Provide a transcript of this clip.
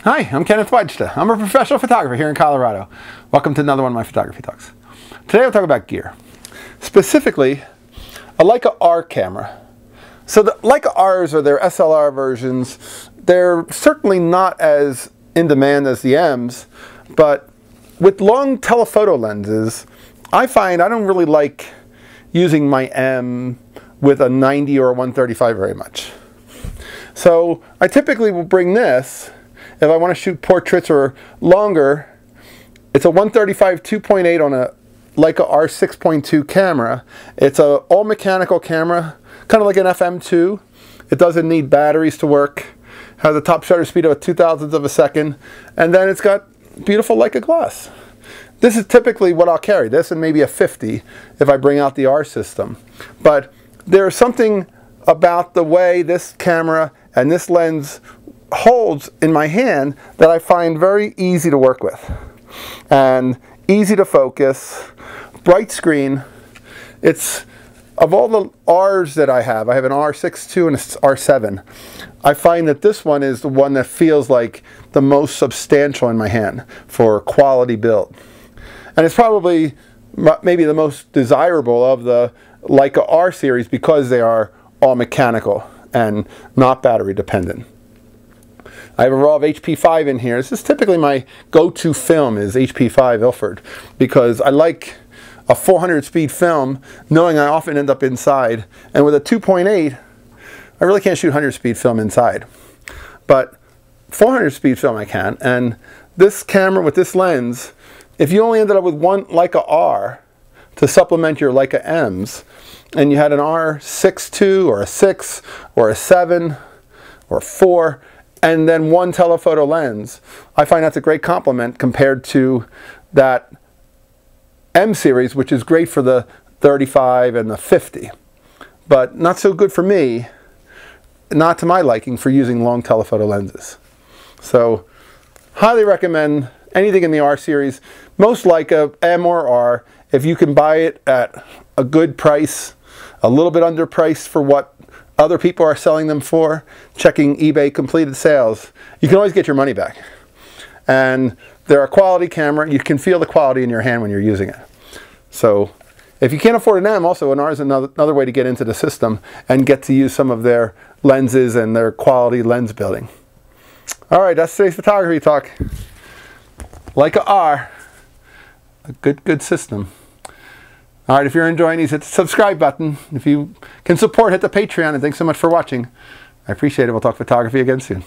Hi, I'm Kenneth WAJDA. I'm a professional photographer here in Colorado. Welcome to another one of my photography talks. Today I'll talk about gear. Specifically, a Leica R camera. So the Leica Rs are their SLR versions. They're certainly not as in demand as the Ms, but with long telephoto lenses, I find I don't really like using my M with a 90 or a 135 very much. So I typically will bring this if I want to shoot portraits or longer. It's a 135 2.8 on a Leica R6.2 camera. It's a all mechanical camera, kind of like an FM2. It doesn't need batteries to work. Has a top shutter speed of 0.002 of a second, and then it's got beautiful Leica glass. This is typically what I'll carry, this and maybe a 50 if I bring out the R system. But there's something about the way this camera and this lens holds in my hand that I find very easy to work with and easy to focus, bright screen. It's, of all the Rs that I have an R6.2 and an R7. I find that this one is the one that feels like the most substantial in my hand for quality build. And it's probably maybe the most desirable of the Leica R series because they are all mechanical and not battery dependent. I have a raw of HP5 in here. This is typically my go-to film is HP5 Ilford because I like a 400 speed film knowing I often end up inside, and with a 2.8 I really can't shoot 100 speed film inside, but 400 speed film I can. And this camera with this lens, if you only ended up with one Leica R to supplement your Leica Ms, and you had an R6.2 or a 6 or a 7 or 4, and then one telephoto lens, I find that's a great complement compared to that M series, which is great for the 35 and the 50, but not so good for me, not to my liking, for using long telephoto lenses. So highly recommend anything in the R series. Most Leica M or R, if you can buy it at a good price, a little bit underpriced for what other people are selling them for, checking eBay completed sales, you can always get your money back. And they're a quality camera. You can feel the quality in your hand when you're using it. So if you can't afford an M, also an R is another way to get into the system and get to use some of their lenses and their quality lens building. All right, that's today's photography talk. Leica R, a good system. All right, if you're enjoying these, hit the subscribe button. If you can support, hit the Patreon, and thanks so much for watching. I appreciate it. We'll talk photography again soon.